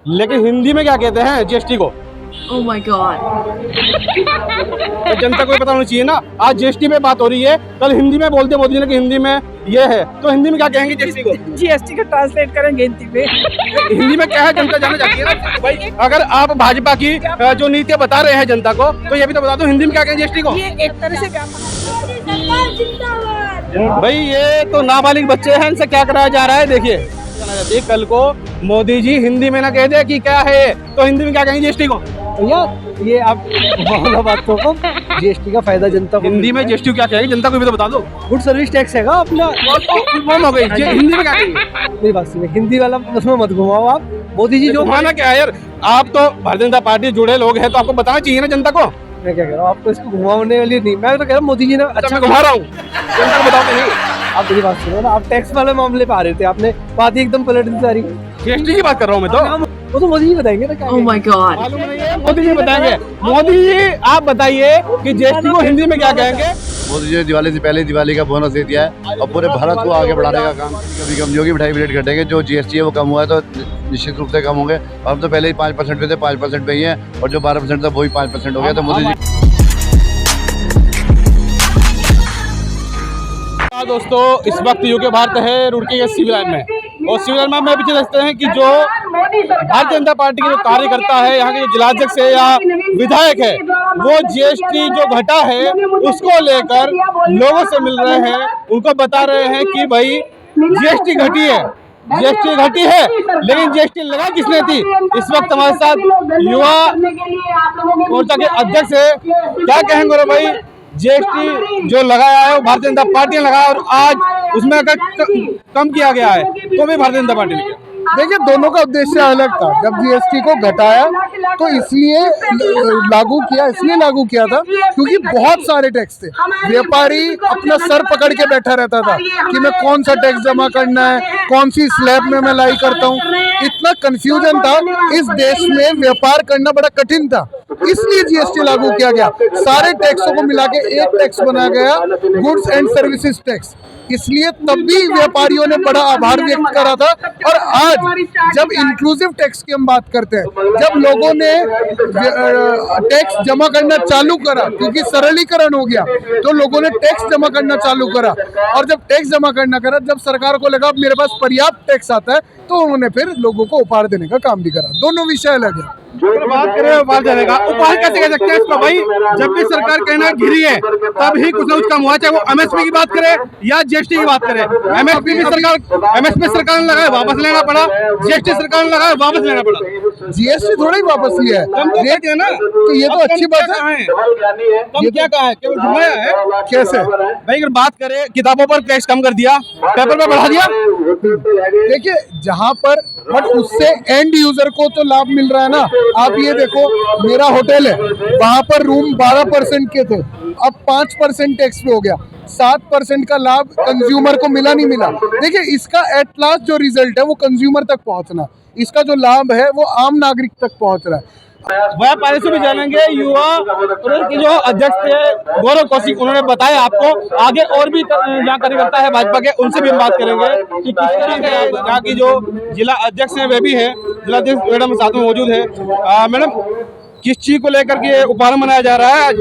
लेकिन हिंदी में क्या कहते हैं जीएसटी को? Oh my God. तो जनता को पता होना चाहिए ना। आज जीएसटी पे बात हो रही है, कल हिंदी में बोलते मोदी ने कि हिंदी में ये है, तो हिंदी में क्या कहेंगे जीएसटी को? जीएसटी का ट्रांसलेट करेंगे हिंदी में। हिंदी में क्या है जनता जानना चाहती है ना भाई। अगर आप भाजपा की जो नीतियां बता रहे हैं जनता को, तो ये भी तो बता दो हिंदी में क्या कहें जीएसटी को? ये एक तरह से क्या भाई ये तो नाबालिग बच्चे हैं, इनसे क्या कराया जा रहा है। देखिए जाना चाहती है, कल को मोदी जी हिंदी में ना कह दे कि क्या है ये, तो हिंदी में क्या कहेंगे जीएसटी को? भैया ये आप बातों को जीएसटी का फायदा जनता को हिंदी में जीएसटी क्या कहेंगे जनता को भी तो बता दो। गुड सर्विस टैक्स है अपना। कौन हो गई हिंदी में क्या कहेंगे? मेरी बात सुनिए, हिंदी वाला उसमें मत घुमाओ आप। मोदी जी जो घुमाना क्या है यार, आप तो भारतीय जनता पार्टी से जुड़े लोग हैं, तो आपको बताना चाहिए ना जनता को। मैं क्या कह रहा हूँ, आपको इसको घुमाने वाली नहीं, मैं तो कह रहा हूँ मोदी जी ने अच्छा मैं घुमा रहा हूँ, जनता को बताओ नहीं। आप मेरी बात सुनो ना, आप टैक्स वाले मामले पे आ रहे थे, आपने बात ही एकदम पलट दी सारी। जीएसटी की बात कर रहा हूँ मैं तो। वो तो मोदी जी बताएंगे ना क्या Oh my God. मालूम नहीं है, मोदी जी बताएंगे। मोदी जी आप बताइए कि जीएसटी को हिंदी में क्या कहेंगे? मोदी जी ने दिवाली से पहले दिवाली का बोनस दे दिया है और पूरे भारत को आगे बढ़ाने का काम। कभी कम जो की मिठाई रेट घटेंगे, जो जीएसटी है वो कम हुआ है तो निश्चित रूप से कम होंगे। हम तो पहले ही 5% पे थे, 5% पे ही है, और जो 12% था वही 5% हो गया। तो मोदी जी दोस्तों इस वक्त यूके भारत है रुड़की के सिविल लाइन में, और सिविल लाइन में हमें पीछे देखते हैं कि जो भारतीय जनता पार्टी के जो कार्यकर्ता है, यहाँ के जो जिलाध्यक्ष है या विधायक है, वो जीएसटी जो घटा है उसको लेकर लोगों से मिल रहे हैं, उनको बता रहे हैं कि भाई जीएसटी घटी है, जीएसटी घटी है, लेकिन जीएसटी लगा किसने थी। इस वक्त हमारे साथ युवा मोर्चा के अध्यक्ष है, क्या कहेंगे रे भाई? जीएसटी जो लगाया है वो भारतीय जनता पार्टी ने लगाया, और आज उसमें अगर कम किया गया है तो भी भारतीय जनता पार्टी ने किया। देखिए दोनों का उद्देश्य अलग था। जब जीएसटी को घटाया तो इसलिए लागू किया था क्योंकि बहुत सारे टैक्स थे। व्यापारी अपना सर पकड़ के बैठा रहता था कि मैं कौन सा टैक्स जमा करना है, कौन सी स्लैब में मैं लाई करता हूँ। इतना कंफ्यूजन था, इस देश में व्यापार करना बड़ा कठिन था, इसलिए जीएसटी लागू किया गया। सारे टैक्सों को मिला के एक टैक्स बनाया गया, गुड्स एंड सर्विसेज टैक्स। इसलिए तब भी व्यापारियों ने बड़ा आभार व्यक्त करा था। और आज जब इंक्लूसिव टैक्स की हम बात करते हैं, जब लोगों ने टैक्स जमा करना चालू करा, क्योंकि सरलीकरण हो गया, तो लोगों ने टैक्स जमा करना चालू करा। और जब टैक्स जमा करना करा, जब सरकार को लगा मेरे पास पर्याप्त टैक्स आता है, तो उन्होंने फिर लोगों को उपहार देने का काम भी करा। दोनों विषय अलग है। अगर बात करें उपहार देने का, उपहार कैसे कह सकते हैं इसको भाई? जब भी सरकार कहना घिरी है तब ही कुछ न कुछ कम हुआ, चाहे वो एमएसपी की बात करें या जीएसटी की बात करें। एमएसपी सरकार ने लगाया, वापस लेना पड़ा। जीएसटी सरकार ने लगाया, वापस लेना पड़ा। जीएसटी थोड़ा ही वापस लिया है, रेट है ना, तो ये तो अच्छी बात है। ये क्या कहा है, केवल घुमाया है। कैसे भाई अगर बात करें किताबों पर टैक्स कम कर दिया, पेपर पर बढ़ा दिया। देखिए जहाँ पर बट उससे एंड यूजर को तो लाभ मिल रहा है ना। आप ये देखो, मेरा होटल है, वहाँ पर रूम 12% के थे, अब 5% टैक्स पे हो गया। 7% का लाभ कंज्यूमर को मिला नहीं मिला। देखिए इसका एट लास्ट जो रिजल्ट है वो कंज्यूमर तक पहुँचना, इसका जो लाभ है वो आम नागरिक तक पहुँच रहा है। व्यापारी से भी जानेंगे। युवा के जो अध्यक्ष थे गौरव कौशिक, उन्होंने बताया आपको, आगे और भी यहाँ कार्यकर्ता है भाजपा के, उनसे भी हम बात करेंगे कि किस तरह से यहाँ की जो जिला अध्यक्ष है वे भी है, जिला अध्यक्ष मैडम साथ में मौजूद है। मैडम किस चीज को लेकर के उपहार मनाया जा रहा है आज?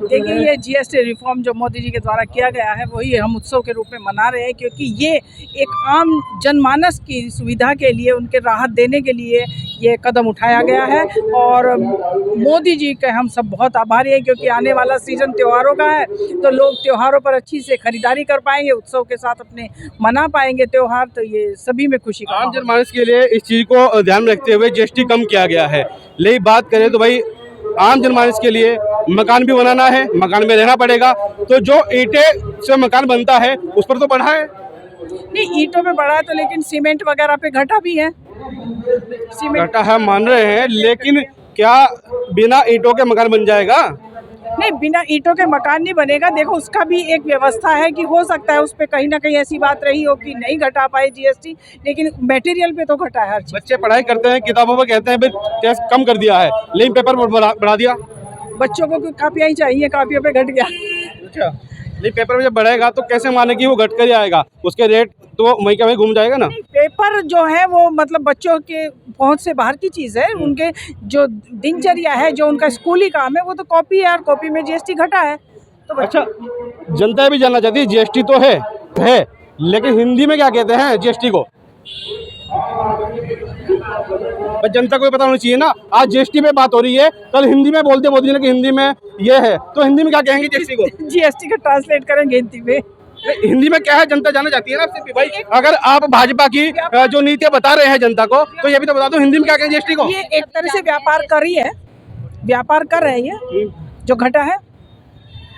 देखिए ये जीएसटी रिफॉर्म जो मोदी जी के द्वारा किया गया है वही हम उत्सव के रूप में मना रहे हैं, क्योंकि ये एक आम जनमानस की सुविधा के लिए, उनके राहत देने के लिए ये कदम उठाया गया है। और मोदी जी के हम सब बहुत आभारी हैं, क्योंकि आने वाला सीजन त्योहारों का है, तो लोग त्योहारों पर अच्छी से खरीदारी कर पाएंगे, उत्सव के साथ अपने मना पाएंगे त्योहार, तो ये सभी में खुशी का। आम जनमानस के लिए इस चीज को ध्यान में रखते हुए जीएसटी कम किया गया है। लेकिन बात करें तो भाई आम जनमानस के लिए मकान भी बनाना है, मकान में रहना पड़ेगा, तो जो ईंटें से मकान बनता है उस पर तो बढ़ा है। नहीं, ईंटों पे बढ़ा है तो, लेकिन सीमेंट वगैरह पे घटा भी है। घाटा है मान रहे हैं, लेकिन क्या बिना ईंटों के मकान बन जाएगा? नहीं, बिना ईंटों के मकान नहीं बनेगा। देखो उसका भी एक व्यवस्था है कि हो सकता है उस पे कहीं ना कहीं ऐसी बात रही हो कि नहीं घटा पाए जीएसटी, लेकिन मटेरियल पे तो घटा है हर चीज। बच्चे पढ़ाई करते हैं, किताबों पर कहते हैं भाई टैक्स कम कर दिया है, लेकिन पेपर पर बढ़ा दिया। बच्चों को कापियाँ ही चाहिए, कापियों पे घट गया। अच्छा, लेकिन पेपर में जब बढ़ेगा तो कैसे माने कि वो घट कर ही आएगा? उसके रेट तो वहीं का वहीं घूम जाएगा ना। पेपर जो है वो मतलब बच्चों के पहुंच से बाहर की चीज़ है। उनके जो दिनचर्या है, जो उनका स्कूली काम है, वो तो कॉपी है और कॉपी में जीएसटी घटा है। तो अच्छा, जनता भी जानना चाहती है जीएसटी तो है लेकिन हिंदी में क्या कहते हैं जीएसटी को? पर जनता को भी पता होना चाहिए ना। आज जीएसटी पे बात हो रही है, कल हिंदी में बोलते मोदी जी ने कि हिंदी में ये है, तो हिंदी में क्या कहेंगे जीएसटी को? जीएसटी का ट्रांसलेट करेंगे हिंदी में। हिंदी में क्या है जनता जानना चाहती है ना आपसे भाई। अगर आप भाजपा की जो नीतियां बता रहे हैं जनता को, तो ये भी तो बता दो हिंदी में क्या कहें जीएसटी को? ये एक तरह से व्यापार कर रही है, व्यापार कर रहे हैं ये जो घटा है।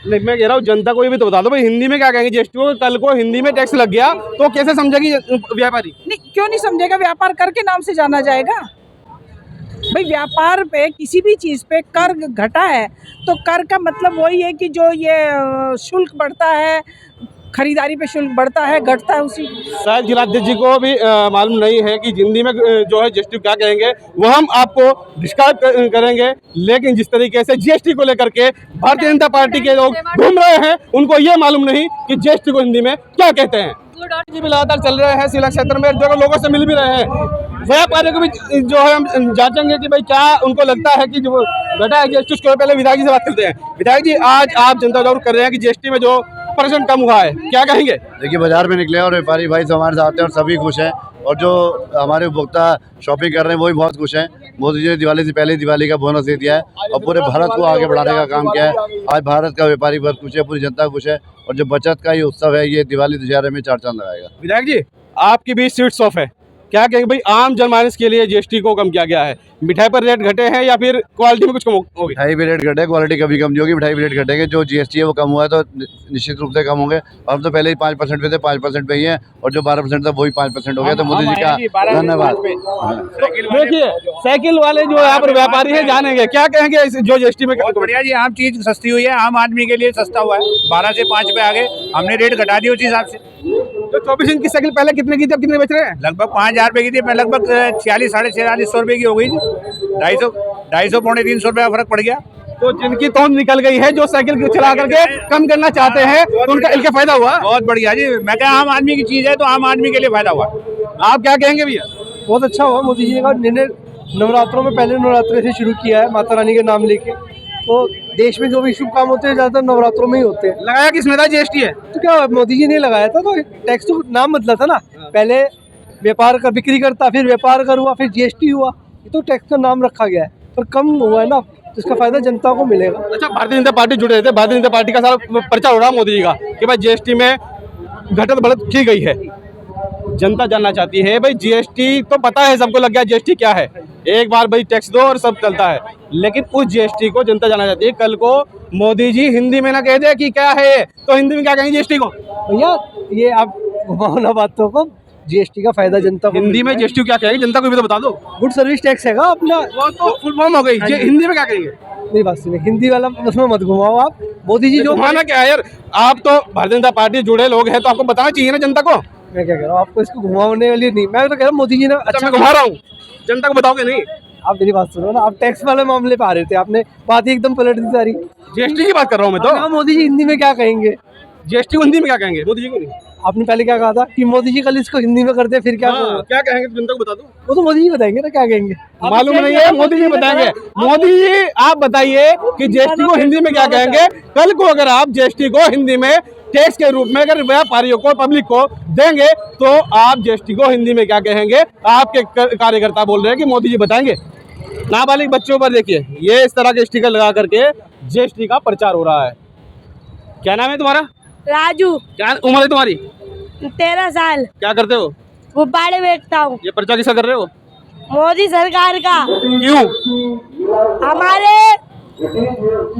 नहीं, मैं कह रहा हूँ जनता को ये भी तो बता दो भाई हिंदी में क्या कहेंगे जीएसटी को। कल को हिंदी में टैक्स लग गया तो कैसे समझेगी व्यापारी? नहीं, क्यों नहीं समझेगा? व्यापार कर के नाम से जाना जाएगा भाई। व्यापार पे किसी भी चीज़ पे कर घटा है तो कर का मतलब वही है कि जो ये शुल्क बढ़ता है, खरीदारी पे शुल्क बढ़ता है, घटता है उसी। शायद जिलाध्यक्ष जी को भी मालूम नहीं है कि हिंदी में जो है जीएसटी क्या कहेंगे, वो हम आपको डिस्क्राइब करेंगे। लेकिन जिस तरीके से जीएसटी को लेकर के भारतीय जनता पार्टी के लोग घूम रहे हैं, उनको ये मालूम नहीं कि जीएसटी को हिंदी में क्या कहते हैं। जी भी लगातार चल रहे हैं सिविल क्षेत्र में, जो लोगों से मिल भी रहे हैं। व्यापारियों को भी जो है हम जांचेंगे कि भाई क्या उनको लगता है कि जो घटा है जीएसटी, उसके पहले विधायक जी से बात करते हैं। विधायक जी, आज आप जनता जागरूक कर रहे हैं कि जीएसटी में जो % कम हुआ है, क्या कहेंगे? देखिए, बाजार में निकले और व्यापारी भाई सब हमारे साथ हैं और सभी खुश हैं, और जो हमारे उपभोक्ता शॉपिंग कर रहे हैं वो भी बहुत खुश हैं। मोदी जी ने दिवाली से पहले दिवाली का बोनस दे दिया है और पूरे भारत को आगे बढ़ाने का काम किया है। आज भारत का व्यापारी बहुत खुश है, पूरी जनता खुश है, और जो बचत का ये उत्सव है, ये दिवाली दशहरे में चार चांद लगाएगा। विधायक जी, आपकी भी स्वीट्स ऑफ है, क्या कहेंगे भाई आम जनमानस के लिए जीएसटी को कम किया गया है? मिठाई पर रेट घटे हैं या फिर क्वालिटी में कुछ कम होगी? मिठाई भी रेट घटे, क्वालिटी कभी कम नहीं होगी। मिठाई भी रेट घटेंगे, जो जीएसटी है वो कम हुआ है तो निश्चित रूप से कम होंगे। हम तो पहले ही 5% पे थे, 5% पे ही है, और जो 12% था वही 5% हो गया। तो मोदी जी का धन्यवाद। देखिए, साइकिल वाले जो यहाँ पर व्यापारी है जानेंगे, क्या कहेंगे इस जो जीएसटी में? बहुत बढ़िया जी, आम चीज सस्ती हुई है, आम आदमी के लिए सस्ता हुआ है। 12 से 5 पे आ गए, हमने रेट घटा दी उस हिसाब से। तो 24 इंच की साइकिल पहले कितने की थी, अब कितने बेच रहे हैं? लगभग 5,000 रुपए की थी, मैं लगभग 46 साढ़े 4600 रुपए की हो गई। 250 पौने 300 रुपये का फर्क पड़ गया। तो जिनकी तोंद निकल गई है, जो साइकिल चला करके कम करना चाहते हैं, तो उनका इनका फायदा हुआ। बहुत बढ़िया जी, मैं क्या आम आदमी की चीज है तो आम आदमी के लिए फायदा हुआ। आप क्या कहेंगे भैया? बहुत अच्छा हुआ मोदी जी का निर्णय। नवरात्रों में पहले नवरात्रे से शुरू किया है माता रानी के नाम लेके, तो देश में जो भी शुभ काम होते हैं ज़्यादातर नवरात्रों में ही होते हैं। लगाया किसने था जीएसटी है? तो क्या मोदी जी ने लगाया था, तो टैक्स तो नाम बदला था ना। पहले व्यापार का बिक्री करता, फिर व्यापार कर हुआ, फिर जीएसटी हुआ। ये तो टैक्स का नाम रखा गया है, पर कम हुआ है ना, तो इसका फायदा जनता को मिलेगा। अच्छा, भारतीय जनता पार्टी जुड़े थे, भारतीय जनता पार्टी का सारा प्रचार हो रहा है मोदी जी का कि भाई जीएसटी में घटत बढ़त की गई है। जनता जानना चाहती है भाई जीएसटी तो पता है सबको लग गया जीएसटी क्या है, एक बार भाई टैक्स दो और सब चलता है, लेकिन उस जीएसटी को जनता जानना चाहती है। कल को मोदी जी हिंदी में ना कह दे कि क्या है, तो हिंदी में क्या कहेंगे जीएसटी को? भैया ये आप घुमाओ ना बातों को, जीएसटी का फायदा जनता को हिंदी में जीएसटी क्या कहेंगे जनता को भी तो बता दो। गुड सर्विस टैक्स है अपना, वो तो फुल फॉर्म हो गई, हिंदी में क्या कहेंगे? मेरी बात सुनिए, हिंदी वाला उसमें मत घुमाओ आप। मोदी जी जो घुमाना क्या है यार, आप तो भारतीय जनता पार्टी जुड़े लोग हैं, तो आपको बताना चाहिए ना जनता को। मैं क्या कह रहा हूँ, आपको इसको घुमाने वाली नहीं, मैं तो कह रहा हूँ मोदी जी ने अच्छा, मैं घुमा रहा हूँ, जनता को बताओगे नहीं? आप मेरी बात सुनो ना, आप टैक्स वाले मामले पे आ रहे थे, आपने बात ही एकदम पलट दी सारी। जीएसटी की बात कर रहा हूँ मैं तो। मोदी जी हिंदी में क्या कहेंगे? जीएसटी को हिंदी में क्या कहेंगे मोदी जी को? नहीं, आपने पहले क्या कहा था कि मोदी जी कल इसको हिंदी में करते, फिर क्या हाँ, क्या कहेंगे जनता को बता दो। वो तो मोदी जी बताएंगे ना क्या कहेंगे। मालूम नहीं है, मोदी जी बताएंगे। मोदी जी आप बताइए कि जीएसटी को हिंदी में क्या कहेंगे। कल को अगर आप जीएसटी को हिंदी में टैक्स के रूप में अगर व्यापारियों को, पब्लिक को देंगे, तो आप जीएसटी को हिंदी में क्या कहेंगे? आपके कार्यकर्ता बोल रहे हैं कि मोदी जी बताएंगे। नाबालिग बच्चों पर देखिए, ये इस तरह के स्टिकर लगा करके जीएसटी का प्रचार हो रहा है। क्या नाम है तुम्हारा? राजू। क्या उम्र है तुम्हारी? 13 साल। क्या करते हो? गुब्बारे बेचता हूँ। ये प्रचार किसका कर रहे हो? मोदी सरकार का। क्यों?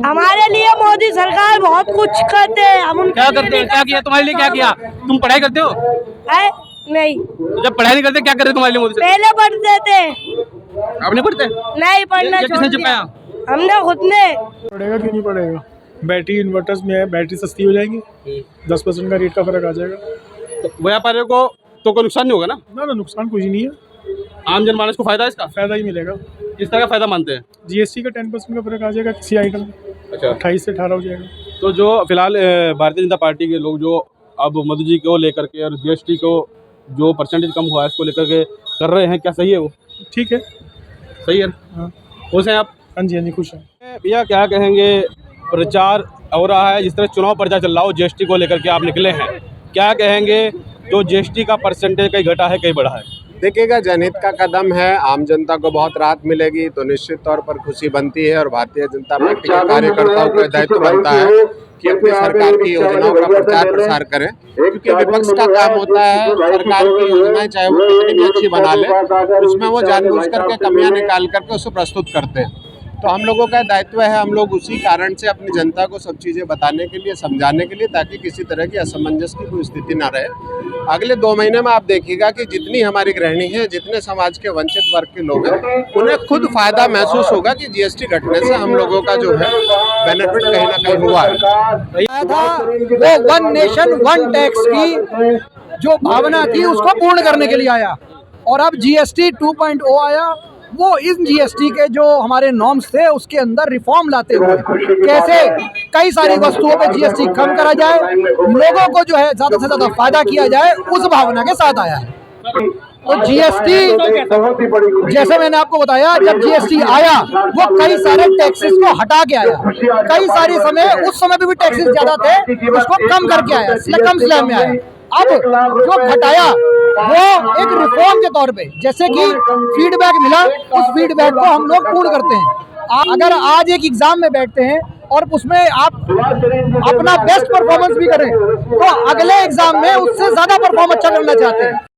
हमारे लिए मोदी सरकार बहुत कुछ करते हैं, हम क्या करते हैं? क्या किया तुम्हारे लिए? क्या किया? तुम पढ़ाई करते हो? है? नहीं। जब पढ़ाई नहीं करते क्या कर रहे तुम्हारे लिए मोदी सरकार? पहले पढ़ते थे, आप नहीं पढ़ते? नहीं पढ़ना ये छोड़ किसने दिया। चिपकाया? हमने खुद ने। पड़ेगा क्यों नहीं पड़ेगा? बैटरी इन्वर्टर्स में है, बैटरी सस्ती हो जाएंगी, 10% का रेट का फर्क आ जाएगा। तो व्यापारियों को तो कोई नुकसान नहीं होगा ना? ना नुकसान कुछ नहीं है, आम जनमानस को फायदा है इसका? फायदा ही मिलेगा। किस तरह का फायदा मानते हैं? जीएसटी का 10% का फर्क आ जाएगा किसी आइटम में, अच्छा, 28 से 18 हो जाएगा। तो जो फिलहाल भारतीय जनता पार्टी के लोग जो अब मोदी जी को लेकर के और जीएसटी को जो परसेंटेज कम हुआ है इसको लेकर के कर रहे हैं, क्या सही है वो? ठीक है। सही है। हाँ खुश हैं आप? हाँ जी खुश है। भैया क्या कहेंगे, प्रचार हो रहा है, जिस तरह चुनाव प्रचार चल रहा हो, जीएसटी को लेकर के आप निकले हैं, क्या कहेंगे? जो जीएसटी का परसेंटेज कहीं घटा है कहीं बढ़ा है? देखिएगा, जनहित का कदम है, आम जनता को बहुत राहत मिलेगी तो निश्चित तौर पर खुशी बनती है। और भारतीय जनता पार्टी के कार्यकर्ताओं का दायित्व बनता है कि अपनी सरकार की योजनाओं का प्रचार प्रसार करें, क्योंकि विपक्ष का काम होता है सरकार की योजनाएं चाहे वो कितनी भी अच्छी बना ले, उसमें वो जानबूझ करके कमियां निकाल करके उसे प्रस्तुत करते हैं। तो हम लोगों का दायित्व है, हम लोग उसी कारण से अपनी जनता को सब चीज़ें बताने के लिए, समझाने के लिए, ताकि किसी तरह की असमंजस की कोई स्थिति ना रहे। अगले 2 महीने में आप देखिएगा कि जितनी हमारी गृहिणी है, जितने समाज के वंचित वर्ग के लोग हैं, उन्हें खुद फायदा महसूस होगा कि जीएसटी घटने से हम लोगों का जो है बेनिफिट कहीं ना कहीं हुआ है। वो वन नेशन वन टैक्स की जो भावना थी उसको पूर्ण करने के लिए आया, और अब जीएसटी 2.0 आया। वो इस जीएसटी के जो हमारे नॉर्म्स थे उसके अंदर रिफॉर्म लाते हुए कैसे कई सारी वस्तुओं पे जीएसटी कम करा जाए, लोगों को जो है ज्यादा से ज्यादा फायदा किया जाए, उस भावना के साथ आया है। तो जीएसटी, जैसे मैंने आपको बताया, जब जीएसटी आया वो कई सारे टैक्सेस को हटा के आया, कई सारी समय उस समय भी टैक्सेस ज्यादा थे उसको कम करके आया, कम स्लैब में आया। अब जो घटाया वो एक रिफॉर्म के तौर पे, जैसे कि फीडबैक मिला, उस फीडबैक को हम लोग पूर्ण करते हैं। अगर आज एक एग्जाम में बैठते हैं और उसमें आप अपना बेस्ट परफॉर्मेंस भी करें तो अगले एग्जाम में उससे ज्यादा परफॉर्म अच्छा करना चाहते हैं।